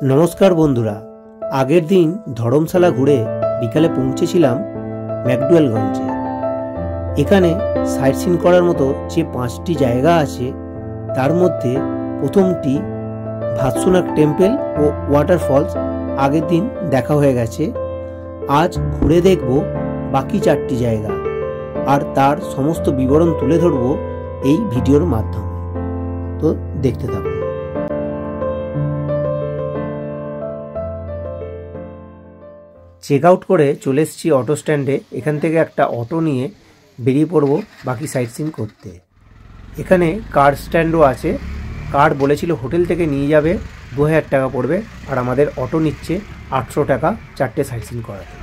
নমস্কার বন্ধুরা, আগের দিন ধর্মশালা ঘুরে বিকালে পৌঁছেছিলাম ম্যাকডোয়েলগঞ্জে। এখানে সাইট সিন করার মতো যে 5টি জায়গা আছে তার মধ্যে প্রথমটি ভাতসুনাক টেম্পল ও ওয়াটারফলস আগের দিন দেখা হয়ে গেছে। আজ ঘুরে দেখব বাকি 4টি জায়গা, আর তার সমস্ত বিবরণ তুলে ধরব এই ভিডিওর মাধ্যমে। তো দেখতে থাকুন। চেক আউট করে চলে এসেছি অটো স্ট্যান্ডে। এখান থেকে একটা অটো নিয়ে বেরিয়ে পড়ব বাকি সাইট সিন করতে। এখানে কার স্ট্যান্ডও আছে। কার বলেছিল হোটেল থেকে নিয়ে যাবে, 2000 টাকা পড়বে, আর আমাদের অটো নিচ্ছে 800 টাকা 4টে সাইট সিন করাতে।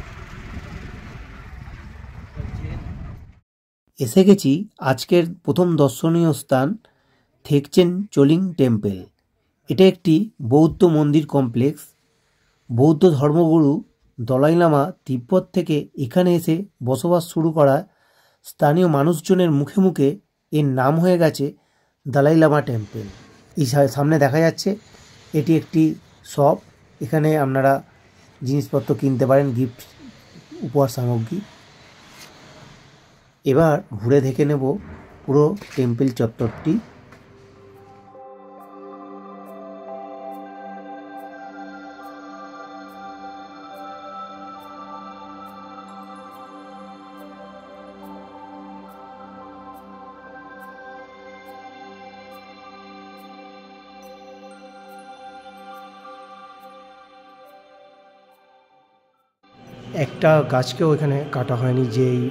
এসে গেছি আজকের প্রথম দর্শনীয় স্থান থেকচেন চোলিং টেম্পল। এটা একটি বৌদ্ধ মন্দির কমপ্লেক্স। বৌদ্ধ ধর্মগুরু দলাই লামা তিব্বত থেকে এখানে এসে বসবাস শুরু করা স্থানীয় মানুষজনের মুখে মুখে এর নাম হয়ে গেছে দলাই লামা টেম্পল। এই সামনে দেখা যাচ্ছে এটি একটি শপ। এখানে আপনারা জিনিসপত্র কিনতে পারেন, গিফট উপহার সামগ্রী। এবার ঘুরে দেখে নেব পুরো টেম্পল চত্বরটি। একটা গাছকেও এখানে কাটা হয়নি, যে এই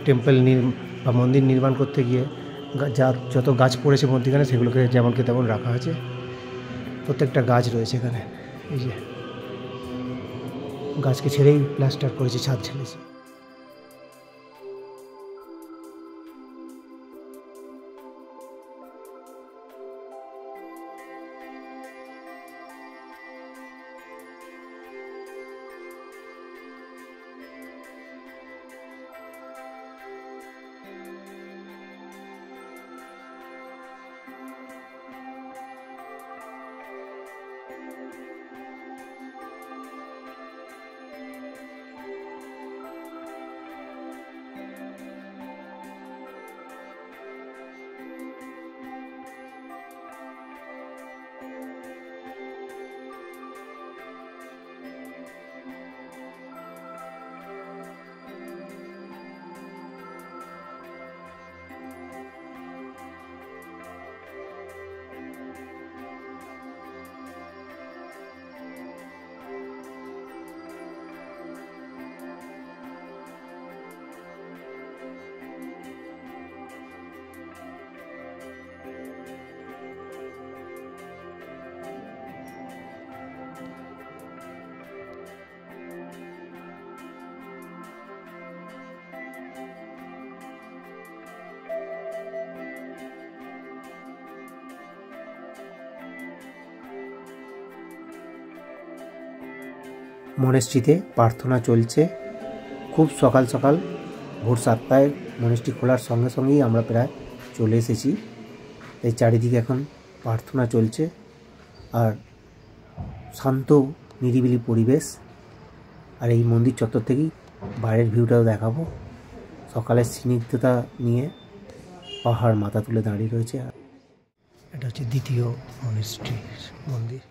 টেম্পল বা মন্দির নির্মাণ করতে গিয়ে যত গাছ পড়েছে মধ্যখানে সেগুলোকে যেমনকে তেমন রাখা আছে। প্রত্যেকটা গাছ রয়েছে এখানে। এই যে গাছকে ছেড়েই প্লাস্টার করেছে, ছাদ ছেড়েছে। মনেস্ট্রিতে প্রার্থনা চলছে। খুব সকাল সকাল ভোর 7টায় মনেস্ট্রি খোলার সঙ্গে সঙ্গেই আমরা প্রায় চলে এসেছি। এই চারিদিকে এখন প্রার্থনা চলছে, আর শান্ত নিরিবিলি পরিবেশ। আর এই মন্দির চত্বর থেকেই বাইরের ভিউটাও দেখাবো। সকালের স্নিগ্ধতা নিয়ে পাহাড় মাথা তুলে দাঁড়িয়ে রয়েছে। এটা হচ্ছে দ্বিতীয় মনেস্ট্রি মন্দির।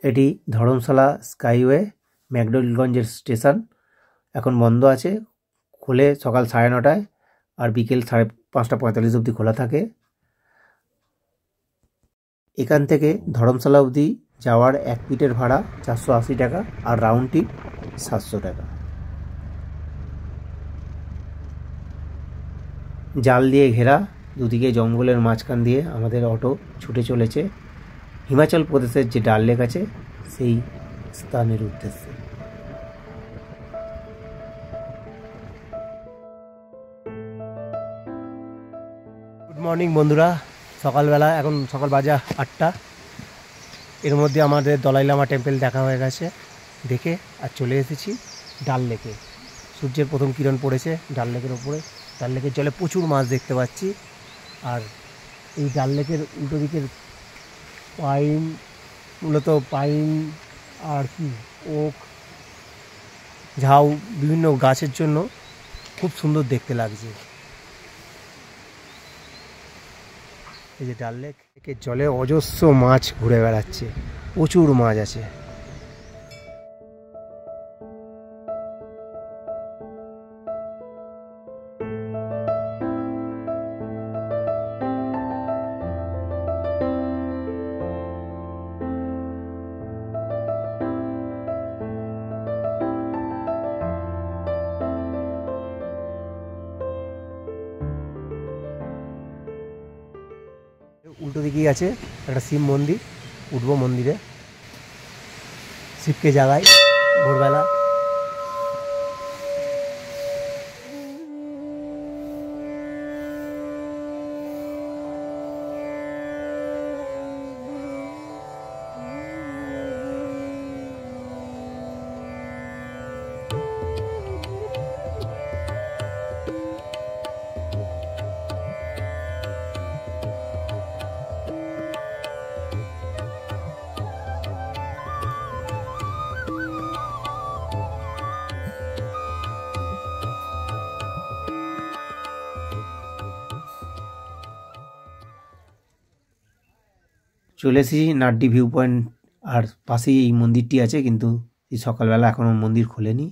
এটি ধর্মশালা স্কাইওয়ে ম্যাকডোয়েলগঞ্জের স্টেশন। এখন বন্ধ আছে, খোলে সকাল 9:30 আর বিকেল 5:45 অবধি খোলা থাকে। এখান থেকে ধর্মশালা অবধি যাওয়ার এক পিটের ভাড়া 480 টাকা আর রাউন্ড টিপ 700 টাকা। জাল দিয়ে ঘেরা, দুদিকে জঙ্গলের মাঝখান দিয়ে আমাদের অটো ছুটে চলেছে হিমাচল প্রদেশের যে ডাল লেক আছে সেই স্থানের উদ্দেশ্যে। গুড মর্নিং বন্ধুরা, সকালবেলা, এখন সকাল বাজে 8টা। এর মধ্যে আমাদের দলাই লামা টেম্পল দেখা হয়ে গেছে, দেখে আর চলে এসেছি ডাল লেকে। সূর্যের প্রথম কিরণ পড়েছে ডাল লেকের ওপরে। ডাল লেকের জলে প্রচুর মাছ দেখতে পাচ্ছি। আর এই ডাল লেকের উল্টো দিকের পাইন, মূলত পাইন আর কি ওক, ঝাউ, বিভিন্ন গাছের জন্য খুব সুন্দর দেখতে লাগছে। এই যে ডাল লেকের জলে অজস্র মাছ ঘুরে বেড়াচ্ছে, প্রচুর মাছ আছে। উল্টো দিকেই আছে একটা শিব মন্দির, উঠবো মন্দিরে, শিবকে জাগাই ভোরবেলা। চলে এসেছি নাড্ডি ভিউ পয়েন্ট, আর পাশেই এই মন্দিরটি আছে, কিন্তু এই সকালবেলা এখনও মন্দির খোলেনি,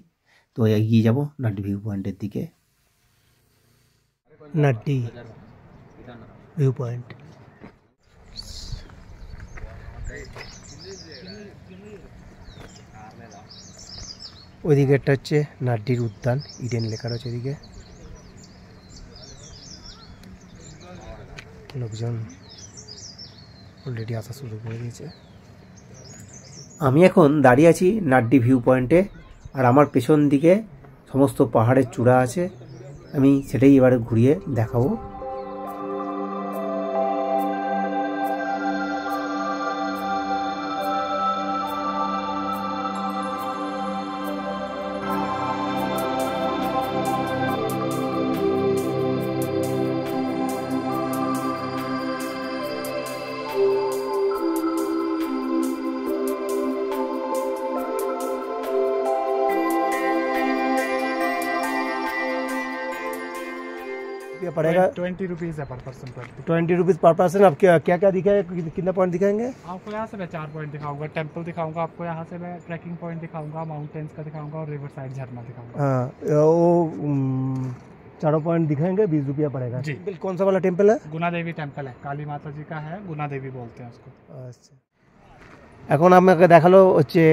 তো এগিয়ে যাব নাড্ডি ভিউ পয়েন্টের দিকে। নাড্ডি ভিউ পয়েন্ট, ওইদিকে একটা হচ্ছে নাড্ডির উদ্যান, ইডেন লেখা রয়েছে ওইদিকে। লোকজন অলরেডি আসা শুরু করে দিয়েছে। আমি এখন দাঁড়িয়ে আছি নাড্ডি ভিউ পয়েন্টে, আর আমার পেছন দিকে সমস্ত পাহাড়ের চূড়া আছে, আমি সেটাই এবারে ঘুরিয়ে দেখাবো। पड़ेगा 20 रुपीज़ है पर पर्सन। 20 रुपीज़ पर पर्सन। अब क्या क्या क्या दिखाए, कितना पॉइंट दिखाएंगे आपको? यहाँ से मैं 4 पॉइंट दिखाऊंगा, टेंपल दिखाऊंगा आपको, यहाँ से मैं ट्रैकिंग पॉइंट दिखाऊंगा, माउंटेन्स का दिखाऊंगा और रिवर साइड झरना दिखाऊंगा। हाँ, वो चारों पॉइंट दिखाएंगे, 20 रुपया पड़ेगा जी। कौन सा वाला टेम्पल है? गुना देवी टेम्पल है, काली माता जी का है, गुना देवी बोलते हैं उसको। अच्छा, এখন আমাকে দেখালো হচ্ছে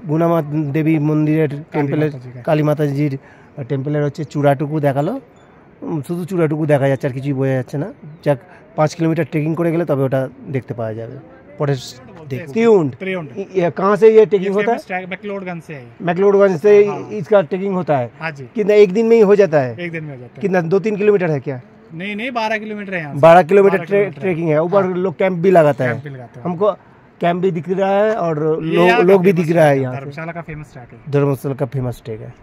গুণামা দেবী মন্দিরের টেম্পলের, কালী মাতাজির টেম্পলের হচ্ছে চূড়াটুকু দেখালো, শুধু চূড়াটুকু দেখা যাচ্ছে, আর কিছুই বোঝা যাচ্ছে না। যাক, 5 किलोमीटर ट्रेकिंग করে গেলে তবে ওটা দেখতে पाया যাবে। পরে त्रिउंड, कहाँ से ये ट्रेकिंग होता है? मैक्लोडगंज से। मैक्लोडगंज से इसका ट्रेकिंग होता है? हाँ जी। कितना एक दिन में ही हो जाता है? एक दिन में हो जाता है। कितना 2-3 किलोमीटर है क्या? नहीं नहीं, 12 किलोमीटर है यहाँ से। 12 किलोमीटर ट्रेकिंग है। ऊपर लोग कैंप भी लगाता है, हमको कैंप भी दिख रहा है और लोग भी दिख रहा है। यहाँ धर्मशाला का फेमस ट्रैक है, धर्मशाला का फेमस ट्रैक है।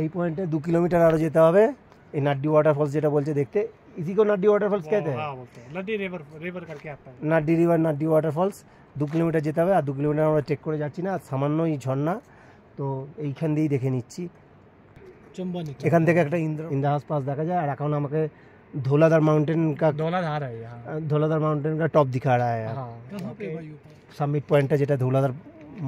এই পয়েন্টে 2 किलोमीटर আরো যেতে হবে, এই নাড্ডি ওয়াটারফলস যেটা বলছে দেখতে, इसी को नाड्डी वाटरफॉल्स कहते हैं। हाँ, बोलते हैं नाड्डी रिवर करके आता है। नाड्डी रिवर, नाड्डी वाटरफॉल्स 2 किलोमीटर যেতে হবে, আর 2 কিলোমিটার আমরা ট্রেক করে যাচ্ছি না, সামান্য এই ঝর্ণা, তো এইখান দিয়েই দেখে নিচ্ছি। এখান থেকে একটা ইন্দ্রহাস পাস দেখা যায়, और এখন আমাকে धौलाधार माउंटेन का, धौलाधार है यहाँ, धौलाधार माउंटेन का टॉप दिखा रहा है। সামিট পয়েন্টটা, যেটা ধৌলাধার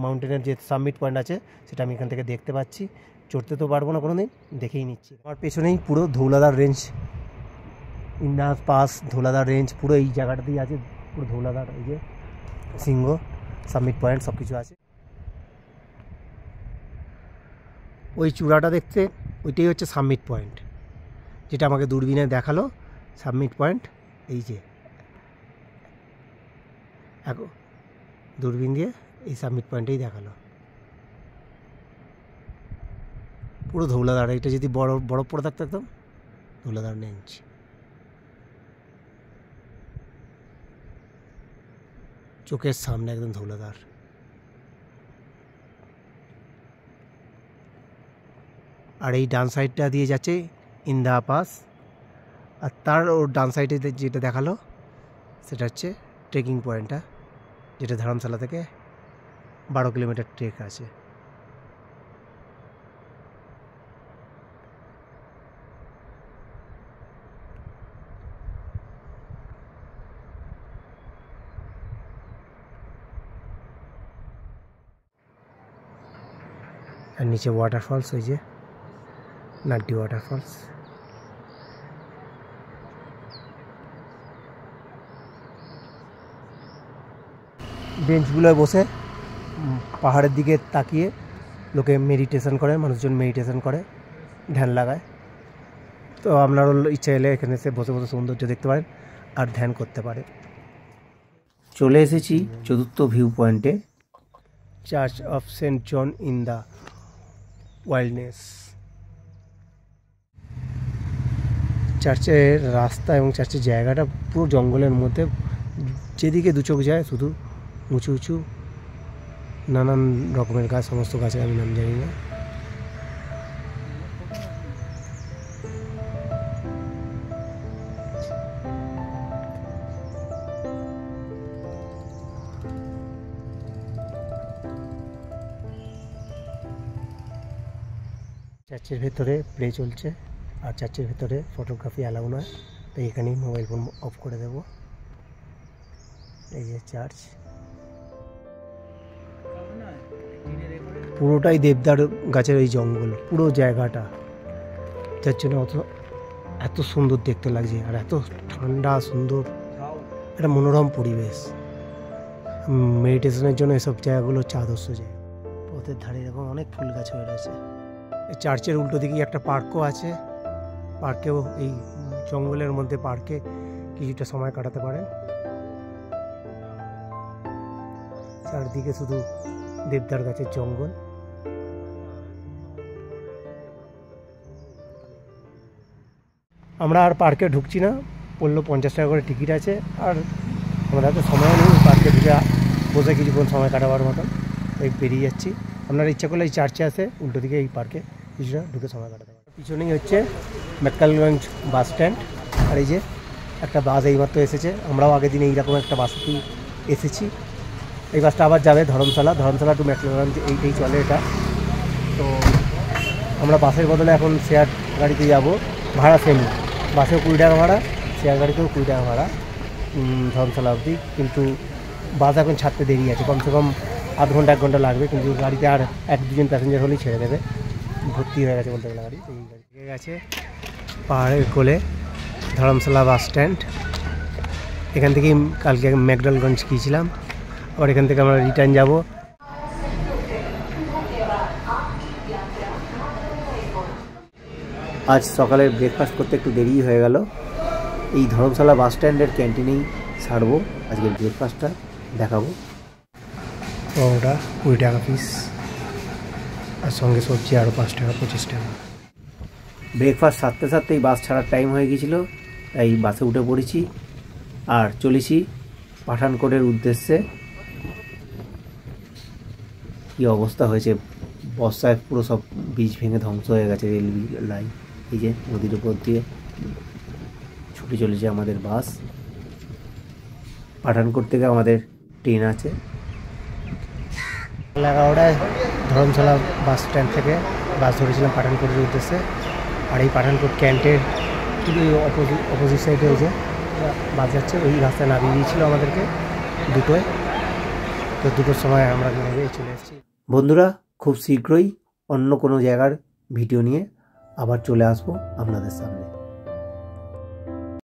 মাউন্টেনের যে সামিট পয়েন্ট আছে, সেটা আমি এখান থেকে দেখতে পাচ্ছি। চড়তে তো পারবো না কোনোদিন, দেখেই নিচ্ছি। আমার পেছনেই পুরো ধৌলাধার রেঞ্জ, ইন্দ্রহাস পাস, ধৌলাধার রেঞ্জ পুরো এই জায়গাটাতেই আছে, পুরো ধৌলাধার। এই যে সিংহ, সাবমিট পয়েন্ট সব কিছু আছে। ওই চূড়াটা দেখতে, ওইটাই হচ্ছে সাবমিট পয়েন্ট, যেটা আমাকে দূরবীনে দেখালো সাবমিট পয়েন্ট। এই যে এখন দূরবীন দিয়ে এই সাবমিট পয়েন্টেই দেখালো, পুরো ধৌলাধার। এটা যদি বরফ পড়ে থাকতো একদম ধৌলাধার নেমেছি। চোখের সামনে একদম ধৌলাধার। আর এই ডান সাইডটা দিয়ে যাচ্ছে ইন্দা পাস, আর তার ওর ডান সাইডে যেটা দেখালো সেটা হচ্ছে ট্রেকিং পয়েন্টটা, যেটা ধর্মশালা থেকে 12 কিলোমিটার ট্রেক আছে। আর নিচে ওয়াটারফলস, ওই যে নাড্ডি ওয়াটারফলস। বেঞ্চগুলোয় বসে পাহাড়ের দিকে তাকিয়ে লোকে মেডিটেশন করে, মানুষজন মেডিটেশন করে, ধ্যান লাগায়। তো আপনারও ইচ্ছা এলে এখানে এসে বসে বসে সৌন্দর্য দেখতে পারেন আর ধ্যান করতে পারে। চলে এসেছি চতুর্থ ভিউ পয়েন্টে, church of Saint John in the wilderness. চার্চের রাস্তা এবং চার্চের জায়গাটা পুরো জঙ্গলের মধ্যে, যেদিকে দু চোখ যায় শুধু উঁচু উঁচু নানান রকমের গাছ, সমস্ত গাছের আমি নাম জানি না। চার্চের ভেতরে প্লে চলছে, আর চার্চের ভেতরে ফটোগ্রাফি অ্যালাউ নয়, তাই এখানেই মোবাইল ফোন অফ করে দেব। এই যে চার্চ, পুরোটাই দেবদার গাছের এই জঙ্গল, পুরো জায়গাটা, যার জন্য এত সুন্দর দেখতে লাগছে, আর এত ঠান্ডা সুন্দর একটা মনোরম পরিবেশ। মেডিটেশনের জন্য এসব জায়গাগুলো হচ্ছে আদর্শ জায়গা। পথের ধারে এরকম অনেক ফুল গাছ হয়ে রয়েছে। চার্চের উল্টো দিকেই একটা পার্কও আছে, পার্কেও এই জঙ্গলের মধ্যে পার্কে কিছুটা সময় কাটাতে পারেন। চারদিকে শুধু দেবদার গাছের জঙ্গল। আমরা আর পার্কে ঢুকছি না, পড়লো 50 টাকা করে টিকিট আছে, আর আমরা এত সময় নেই পার্কে ঢুকে বসে কিছুক্ষণ সময় কাটাবার মতন, এই বেরিয়ে যাচ্ছি। আপনারা ইচ্ছা করলে এই চার্চে আসে উল্টো দিকে এই পার্কে কিছুটা ঢুকে সময় কাটাতে পারেন। পিছনেই হচ্ছে মেক্কালগঞ্জ বাস স্ট্যান্ড, আর এই যে একটা বাস এইমাত্র এসেছে। আমরাও আগের দিন এইরকম একটা বাসেই এসেছি। এই বাসটা আবার যাবে ধর্মশালা টু মেক্কালগঞ্জ, এইটাই চলে এটা। তো আমরা বাসের বদলে এখন শেয়ার গাড়িতে যাব, ভাড়া সেম, বাসেও 20 টাকা ভাড়া, শেয়ার গাড়িতেও 20 টাকা ভাড়া ধর্মশালা অবধি। কিন্তু বাস এখন ছাড়তে দেরি আছে, কমসে কম আধ ঘন্টা 1 ঘন্টা লাগবে, কিন্তু গাড়িতে আর 1-2 জন প্যাসেঞ্জার হলেই ছেড়ে দেবে। ভর্তি হয়ে গেছে বলতে গেলে গাড়ি। এই গাড়ি গেছে পাহাড়ের কোলে ধর্মশালা বাস স্ট্যান্ড। এখান থেকেই কালকে মেকডলগঞ্জ গিয়েছিলাম, আবার এখান থেকে আমরা রিটার্ন যাব। আজ সকালে ব্রেকফাস্ট করতে একটু দেরি হয়ে গেল। এই ধর্মশালা বাস স্ট্যান্ডের ক্যান্টিনেই ছাড়বো আজকের ব্রেকফাস্টটা, দেখাবো। ওটা 20 টাকা পিস, আর সঙ্গে সবজি আরও 5 টাকা, 25 টাকা। ব্রেকফাস্ট সারতে সারতেই বাস ছাড়ার টাইম হয়ে গিয়েছিল, তাই বাসে উঠে পড়েছি আর চলেছি পাঠানকোটের উদ্দেশ্যে। কী অবস্থা হয়েছে, বর্ষায় পুরো সব বীজ ভেঙে ধ্বংস হয়ে গেছে রেল লাইন। এই যে নদীর উপর দিয়ে ছুটে চলেছে আমাদের বাস। পাঠানকোট থেকে আমাদের ট্রেন আছে 11টায়। ধর্মশালা বাস স্ট্যান্ড থেকে বাস ধরেছিলাম পাঠানকোটের উদ্দেশ্যে। আর এই পাঠানকোট ক্যান্টের ঠিক অপোজিট সাইডে ওই যে বাস যাচ্ছে, ওই রাস্তায় নামিয়ে দিয়েছিল আমাদেরকে 2টোয়। তো 2টোর সময় আমরা নেমে চলে এসেছি। বন্ধুরা, খুব শীঘ্রই অন্য কোনো জায়গার ভিডিও নিয়ে আবার চলে আসবো আপনাদের সামনে।